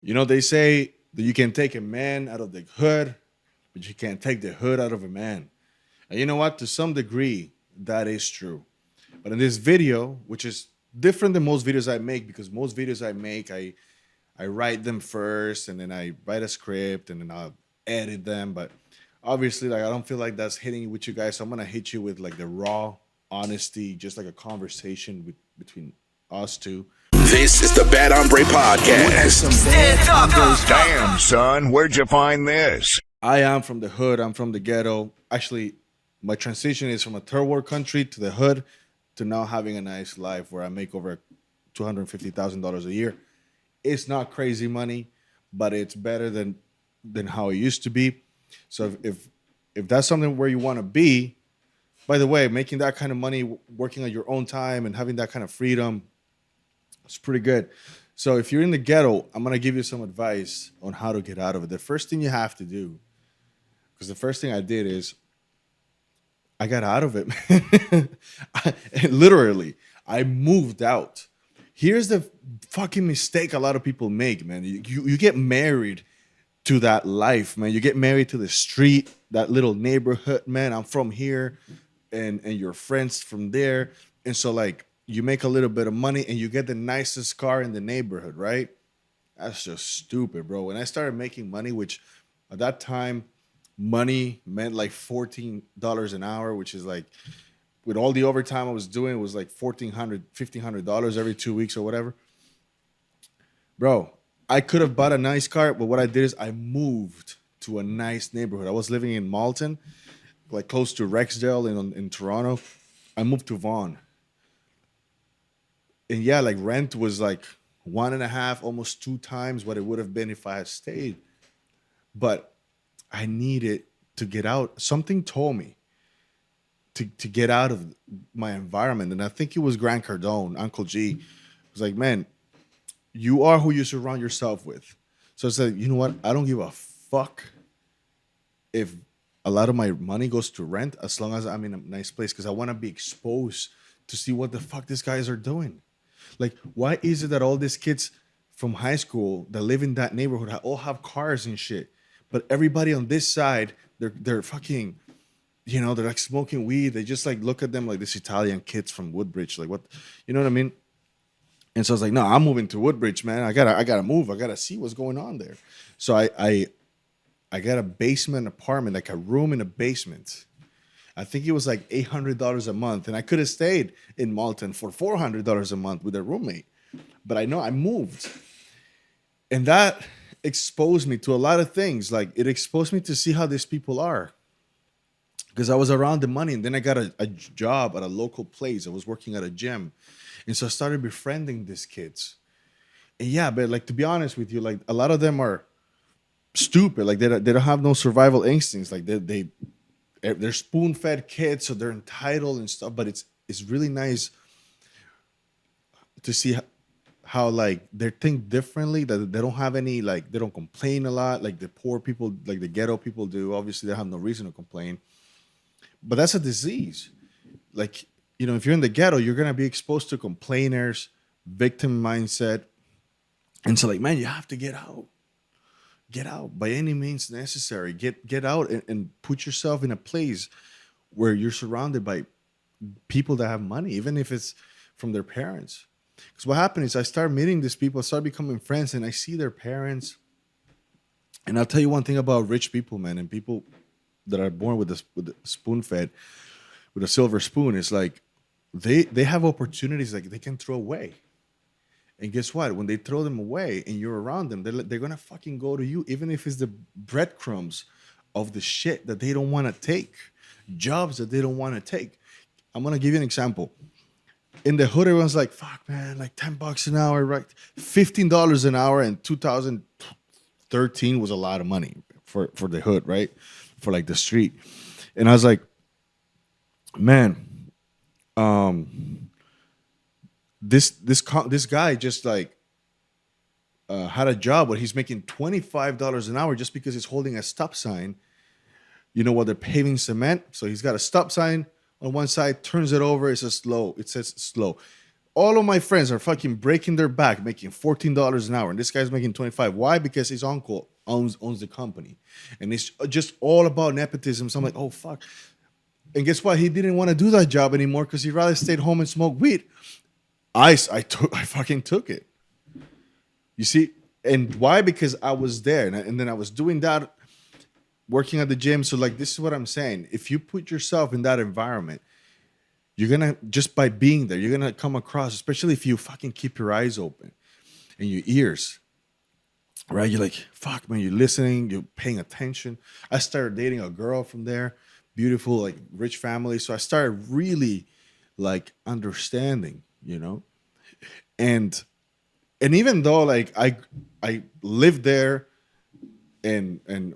You know, they say that you can take a man out of the hood, but you can't take the hood out of a man. And you know what? To some degree, that is true. But in this video, which is different than most videos I make, because most videos I make, I write them first and then I write a script and then I'll edit them. But obviously, like I don't feel like that's hitting with you guys. So I'm gonna hit you with like the raw honesty, just like a conversation between us two. This is the Bad Hombre Podcast. Stand up. Damn, son, where'd you find this? I am from the hood. I'm from the ghetto. Actually, my transition is from a third world country to the hood to now having a nice life where I make over $250,000 a year. It's not crazy money, but it's better than how it used to be. So if that's something where you want to be, by the way, making that kind of money, working on your own time and having that kind of freedom, it's pretty good. So if you're in the ghetto, I'm gonna give you some advice on how to get out of it. The first thing you have to do, because the first thing I did is I got out of it. Literally, I moved out. Here's the fucking mistake a lot of people make, man. You get married to that life, man. You get married to the street, that little neighborhood, man. I'm from here, and your friends from there, and so like you make a little bit of money and you get the nicest car in the neighborhood, right? That's just stupid, bro. When I started making money, which at that time money meant like $14 an hour, which is like with all the overtime I was doing, it was like $1,500 every 2 weeks or whatever. Bro, I could have bought a nice car, but what I did is I moved to a nice neighborhood. I was living in Malton, like close to Rexdale in Toronto. I moved to Vaughan. And yeah, like rent was like one and a half, almost two times what it would have been if I had stayed. But I needed to get out. Something told me to get out of my environment. And I think it was Grant Cardone, Uncle G. Was like, man, you are who you surround yourself with. So I said, you know what? I don't give a fuck if a lot of my money goes to rent as long as I'm in a nice place because I want to be exposed to see what the fuck these guys are doing. Like, why is it that all these kids from high school that live in that neighborhood all have cars and shit, but everybody on this side, they're fucking, they're like smoking weed. They just like look at them like this Italian kids from Woodbridge, like what, you know what I mean? And so I was like, no, I'm moving to Woodbridge, man. I gotta move. I gotta see what's going on there. So I got a basement apartment, like a room in a basement. I think it was like $800 a month, and I could have stayed in Malton for $400 a month with a roommate. But I know I moved, and that exposed me to a lot of things. Like it exposed me to see how these people are, because I was around the money, and then I got a job at a local place. I was working at a gym, and so I started befriending these kids. And yeah, but like to be honest with you, like a lot of them are stupid. Like they don't have no survival instincts. Like they're spoon fed kids, so they're entitled and stuff. But it's really nice to see how like they think differently. That they don't have any like they don't complain a lot like the poor people, like the ghetto people do. Obviously, they have no reason to complain. But that's a disease. Like if you're in the ghetto, you're gonna be exposed to complainers, victim mindset, and so like man, you have to get out. Get out by any means necessary. Get out and put yourself in a place where you're surrounded by people that have money, even if it's from their parents. Because what happened is I started meeting these people, I started becoming friends, and I see their parents. And I'll tell you one thing about rich people, man, and people that are born with a spoon fed, with a silver spoon, is like they have opportunities like they can throw away. And guess what? When they throw them away and you're around them, they're gonna fucking go to you, even if it's the breadcrumbs of the shit that they don't want to take, jobs that they don't want to take. I'm gonna give you an example. In the hood, everyone's like, "Fuck, man, like $10 an hour, right? $15 an hour." In 2013 was a lot of money for the hood, right? For like the street. And I was like, man, this guy just like had a job where he's making $25 an hour just because he's holding a stop sign. While they're paving cement, so he's got a stop sign on one side, turns it over. It says slow. all of my friends are fucking breaking their back, making $14 an hour, and this guy's making 25. Why? Because his uncle owns the company, and it's just all about nepotism. So I'm like, oh fuck. And guess what? He didn't want to do that job anymore because he'd rather stayed home and smoke weed. I fucking took it. You see, and why? Because I was there, and then I was doing that, working at the gym. So like, this is what I'm saying. If you put yourself in that environment, you're gonna, just by being there, you're gonna come across, especially if you fucking keep your eyes open and your ears, right? You're like, fuck, man, you're listening, you're paying attention. I started dating a girl from there, beautiful, like rich family. So I started really like understanding, and even though like I lived there and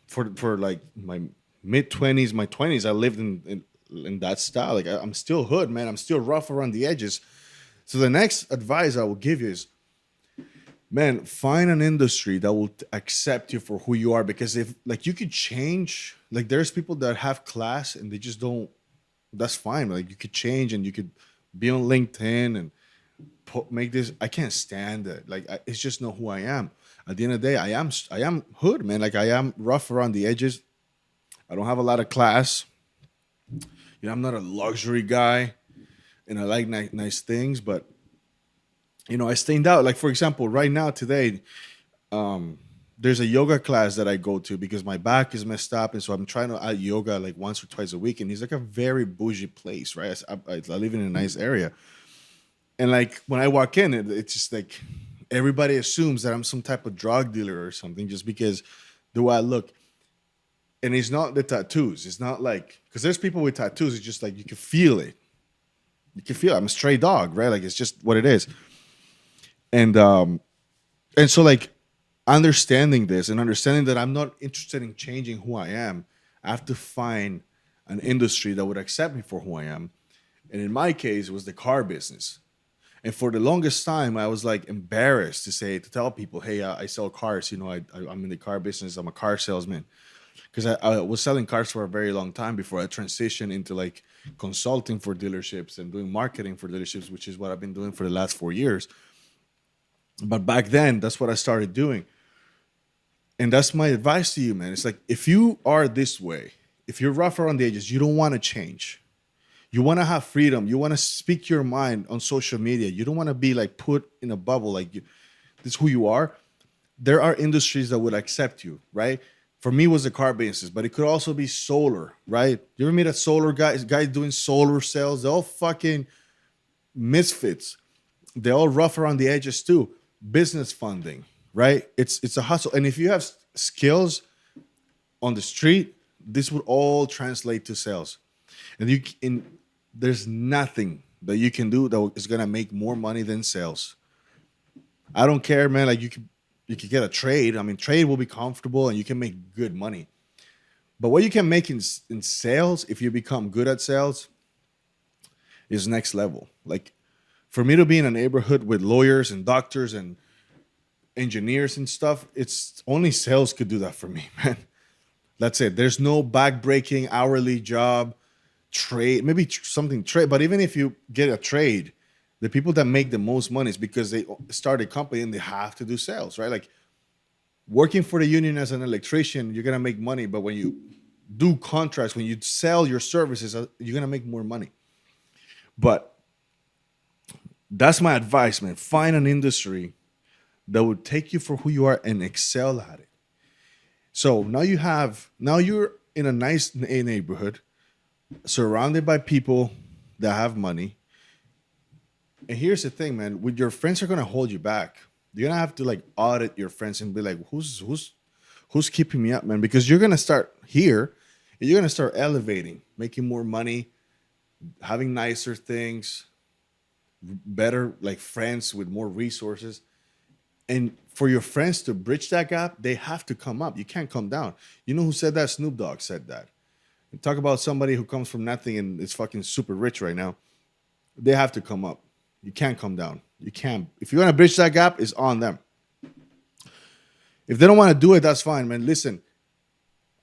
for like my mid-20s, my 20s, I lived in that style. Like I'm still hood, man. I'm still rough around the edges. So the next advice I will give you is, man, find an industry that will accept you for who you are. Because if like you could change, like there's people that have class and they just don't. That's fine. Like you could change and you could be on LinkedIn and make this. I can't stand it. Like it's just not who I am. At the end of the day, I am hood, man. Like I am rough around the edges. I don't have a lot of class. I'm not a luxury guy, and I like nice things, but I stand out. Like for example, right now today, there's a yoga class that I go to because my back is messed up, and so I'm trying to add yoga like once or twice a week. And it's like a very bougie place, right? I live in a nice area, and like when I walk in, it's just like everybody assumes that I'm some type of drug dealer or something just because the way I look. And it's not the tattoos. It's not like, because there's people with tattoos. It's just like you can feel it. You can feel it. I'm a stray dog, right? Like it's just what it is. And so like understanding this and understanding that I'm not interested in changing who I am, I have to find an industry that would accept me for who I am. And in my case, it was the car business. And for the longest time, I was like embarrassed to tell people, hey, I sell cars. I'm in the car business. I'm a car salesman. Because I was selling cars for a very long time before I transitioned into like consulting for dealerships and doing marketing for dealerships, which is what I've been doing for the last 4 years. But back then, that's what I started doing. And that's my advice to you, man. It's like, if you are this way, if you're rough around the edges, you don't want to change. You want to have freedom. You want to speak your mind on social media. You don't want to be like put in a bubble. Like this is who you are. There are industries that would accept you, right? For me, it was the car business, but it could also be solar, right? You ever meet a solar guy doing solar sales? They're all fucking misfits. They're all rough around the edges too. Business funding, right? It's a hustle. And if you have skills on the street, this would all translate to sales. And there's nothing that you can do that is gonna make more money than sales. I don't care, man. Like you could get a trade. I mean, trade will be comfortable and you can make good money. But what you can make in sales, if you become good at sales, is next level. Like for me to be in a neighborhood with lawyers and doctors and engineers and stuff, it's only sales could do that for me, man. That's it. There's no back-breaking hourly job, trade, maybe something trade. But even if you get a trade, the people that make the most money is because they start a company and they have to do sales, right? Like working for the union as an electrician, you're gonna make money, but when you do contracts, when you sell your services, you're gonna make more money. But that's my advice, man. Find an industry that would take you for who you are and excel at it. So now you're in a nice neighborhood, surrounded by people that have money. And here's the thing, man. When your friends are gonna hold you back, you're gonna have to like audit your friends and be like, who's keeping me up, man? Because you're gonna start here, and you're gonna start elevating, making more money, having nicer things, better like friends with more resources. And for your friends to bridge that gap, they have to come up. You can't come down. You know who said that? Snoop Dogg said that. You talk about somebody who comes from nothing and is fucking super rich right now. They have to come up. You can't come down. You can't. If you're going to bridge that gap, it's on them. If they don't want to do it, that's fine, man. Listen,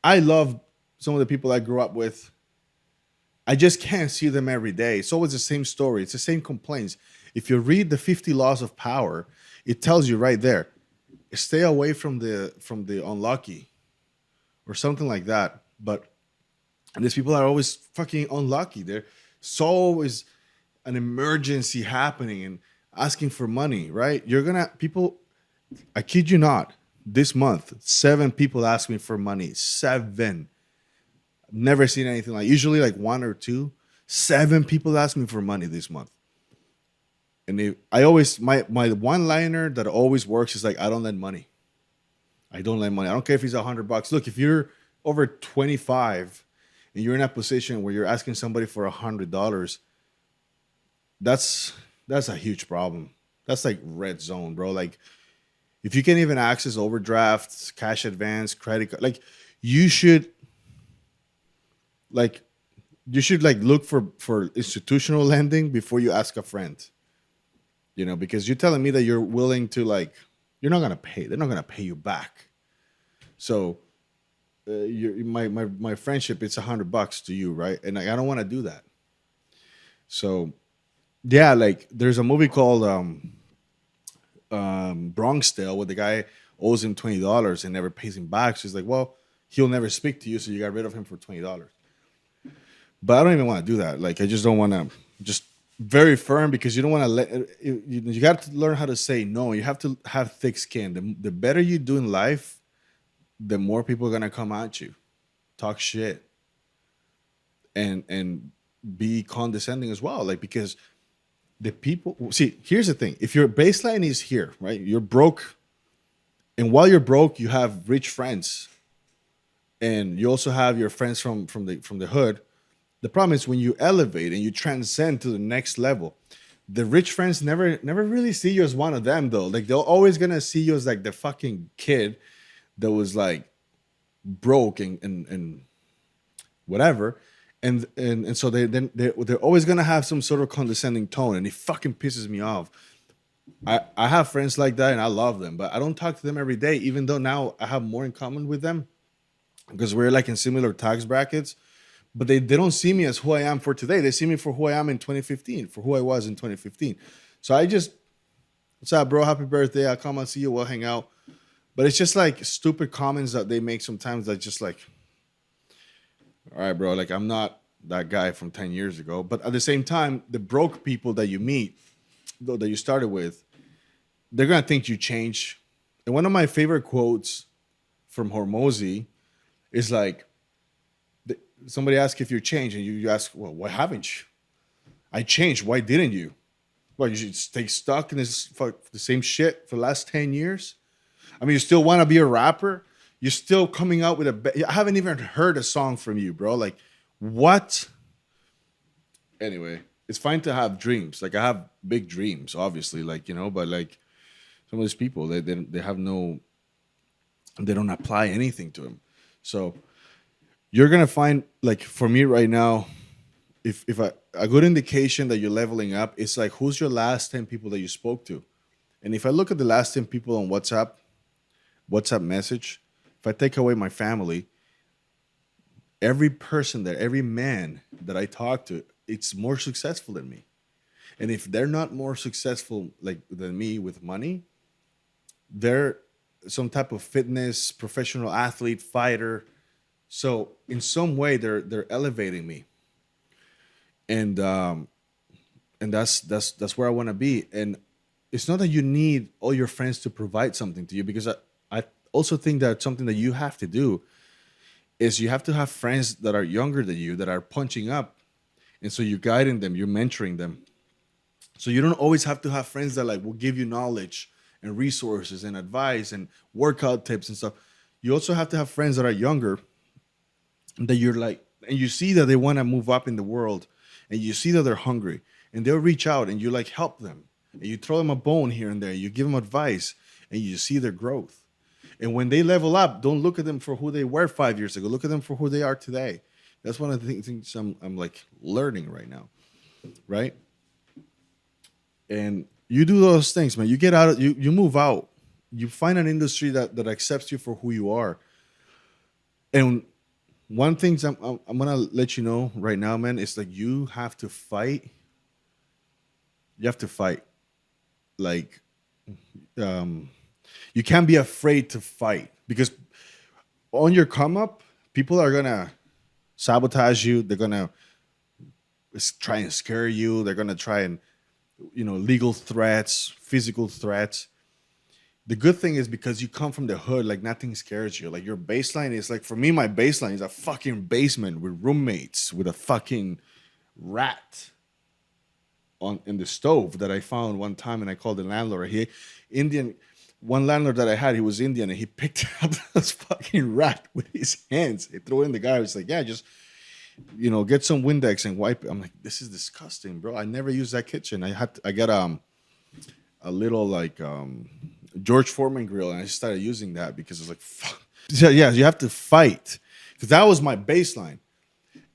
I love some of the people I grew up with. I just can't see them every day. It's always the same story. It's the same complaints. If you read the 50 laws of power, it tells you right there, stay away from the unlucky or something like that. But these people are always fucking unlucky. They're so always an emergency happening and asking for money, right? You're gonna people. I kid you not. This month, 7 people asked me for money. 7. Never seen anything like. Usually like 1 or 2. 7 people asked me for money this month. And I always my one liner that always works is like, I don't lend money. I don't lend money. I don't care if he's $100. Look, if you're over 25 and you're in a position where you're asking somebody for $100, that's a huge problem. That's like red zone, bro. Like if you can't even access overdrafts, cash advance, credit card, you should like look for institutional lending before you ask a friend. Because you're telling me that you're willing to you're not gonna pay. They're not gonna pay you back. So my friendship, it's $100 to you, right? And I don't want to do that. So yeah, there's a movie called Bronx Tale where the guy owes him $20 and never pays him back. So he's like, well, he'll never speak to you, so you got rid of him for $20. But I don't even want to do that. I just don't want to just very firm, because you don't want to you got to learn how to say no. You have to have thick skin. The better you do in life, the more people are going to come at you, talk shit, and be condescending as well. Because the people, see, here's the thing. If your baseline is here, right? You're broke. And while you're broke, you have rich friends. And you also have your friends from the hood. The problem is when you elevate and you transcend to the next level, the rich friends never really see you as one of them, though. They're always gonna see you as the fucking kid that was broke and whatever, and so they're always gonna have some sort of condescending tone, and it fucking pisses me off. I have friends like that, and I love them, but I don't talk to them every day, even though now I have more in common with them because we're in similar tax brackets. But they don't see me as who I am for today. They see me for who I am in 2015, for who I was in 2015. So I just, what's up, bro? Happy birthday. I'll come and see you. We'll hang out. But it's just stupid comments that they make sometimes that just all right, bro, I'm not that guy from 10 years ago. But at the same time, the broke people that you meet, though, that you started with, they're going to think you change. And one of my favorite quotes from Hormozy is somebody asks if you're changed, and you ask, well, why haven't you? I changed. Why didn't you? Well, you should stay stuck in the same shit for the last 10 years? I mean, you still want to be a rapper? You're still coming out with I haven't even heard a song from you, bro. What? Anyway, it's fine to have dreams. I have big dreams, obviously, but some of these people, they have no, they don't apply anything to them. So you're gonna find, for me right now, if a good indication that you're leveling up is who's your last 10 people that you spoke to. And if I look at the last 10 people on WhatsApp message, if I take away my family, every person there, every man that I talk to, it's more successful than me. And if they're not more successful than me with money, they're some type of fitness, professional athlete, fighter. So in some way, they're elevating me, and that's where I want to be. And it's not that you need all your friends to provide something to you, because I also think that something that you have to do is you have to have friends that are younger than you, that are punching up, and so you're guiding them, you're mentoring them. So you don't always have to have friends that will give you knowledge and resources and advice and workout tips and stuff. You also have to have friends that are younger, that you're and you see that they want to move up in the world, and you see that they're hungry, and they'll reach out, and you help them, and you throw them a bone here and there, you give them advice, and you see their growth. And when they level up, don't look at them for who they were 5 years ago. Look at them for who they are today. That's one of the things I'm learning right now, right? And you do those things, man. You get out, you move out, you find an industry that accepts you for who you are, and one thing I'm gonna let you know right now, man, is like you have to fight. You have to fight. Like, you can't be afraid to fight because on your come up, people are gonna sabotage you. They're gonna try and scare you. They're gonna try and legal threats, physical threats. The good thing is because you come from the hood, like nothing scares you. Like your baseline is like, for me, my baseline is a fucking basement with roommates with a fucking rat in the stove that I found one time, and I called the landlord. One landlord that I had, he was Indian, and he picked up this fucking rat with his hands. He threw it in the guy. I was like, yeah, just get some Windex and wipe it. I'm like, this is disgusting, bro. I never used that kitchen. I got a little like George Foreman grill, and I just started using that because it's like, fuck. Yeah, you have to fight because that was my baseline.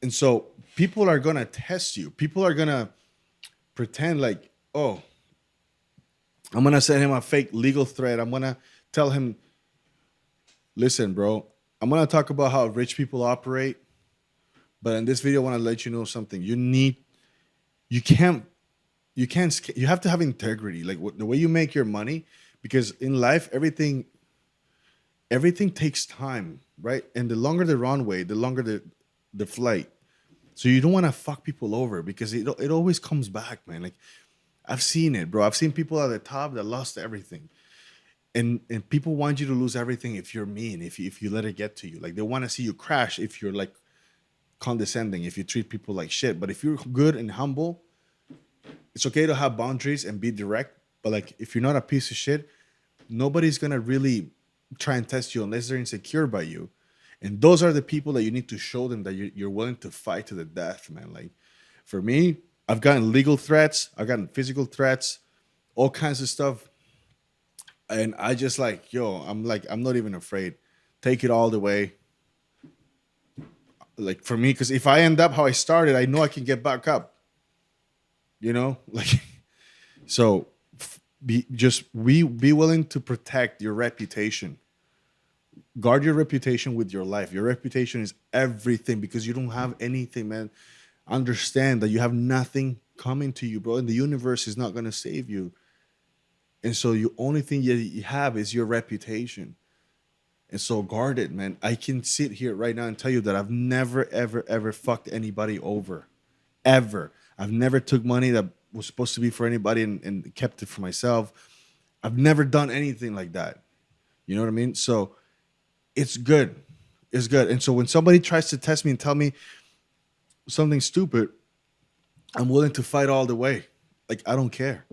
And so people are gonna test you. People are gonna pretend like, oh, I'm gonna send him a fake legal threat. I'm gonna tell him, listen, bro, I'm gonna talk about how rich people operate. But in this video, I want to let you know something. You have to have integrity, like the way you make your money, because in life, everything takes time, right? And the longer the runway, the longer the flight. So you don't want to fuck people over because it always comes back, man. Like I've seen it, bro. I've seen people at the top that lost everything. And people want you to lose everything if you're mean, if you let it get to you. Like they want to see you crash if you're like condescending, if you treat people like shit. But if you're good and humble, it's okay to have boundaries and be direct. But like if you're not a piece of shit, nobody's gonna really try and test you unless they're insecure by you. And those are the people that you need to show them that you're willing to fight to the death, man. Like for me, I've gotten legal threats, I've gotten physical threats, all kinds of stuff. And I just like, I'm not even afraid. Take it all the way. Like for me, because if I end up how I started, I know I can get back up. Like, so be willing to protect your reputation. Guard your reputation with your life. Your reputation is everything because you don't have anything, man. Understand that you have nothing coming to you, bro. And the universe is not going to save you. And so the only thing you have is your reputation. And so guard it, man. I can sit here right now and tell you that I've never, ever, ever fucked anybody over. Ever. I've never took money that was supposed to be for anybody and kept it for myself. I've never done anything like that. You know what I mean? So it's good. It's good. And so when somebody tries to test me and tell me something stupid, I'm willing to fight all the way. Like, I don't care.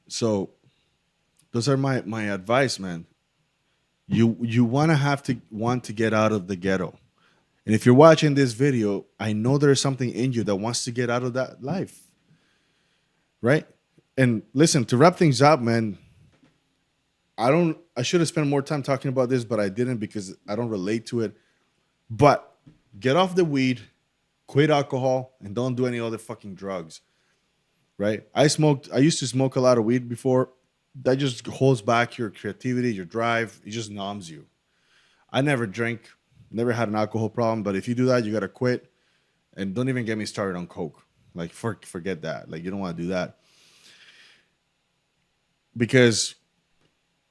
So those are my advice, man. You want to get out of the ghetto. And if you're watching this video, I know there's something in you that wants to get out of that life. Right? And listen, to wrap things up, man, I should have spent more time talking about this, but I didn't because I don't relate to it. But get off the weed, quit alcohol, and don't do any other fucking drugs. Right? I used to smoke a lot of weed before. That just holds back your creativity, your drive. It just numbs you. I never drank, never had an alcohol problem. But if you do that, you got to quit. And don't even get me started on coke. Like, forget that. Like, you don't want to do that. Because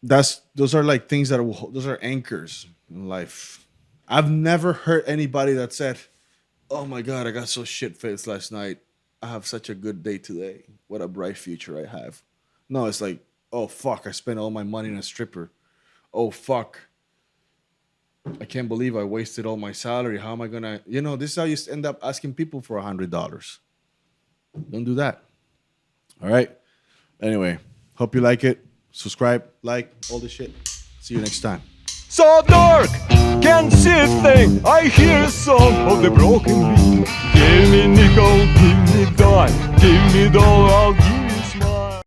those are like things those are anchors in life. I've never heard anybody that said, oh my God, I got so shit-faced last night. I have such a good day today. What a bright future I have. No, it's like, oh, fuck, I spent all my money on a stripper. Oh, fuck. I can't believe I wasted all my salary. How am I going to... this is how you end up asking people for $100. Don't do that. All right? Anyway, hope you like it. Subscribe, like, all this shit. See you next time. So dark, can't see a thing. I hear a song of the broken beat. Give me nickel, give me dime, give me dollar, I'll give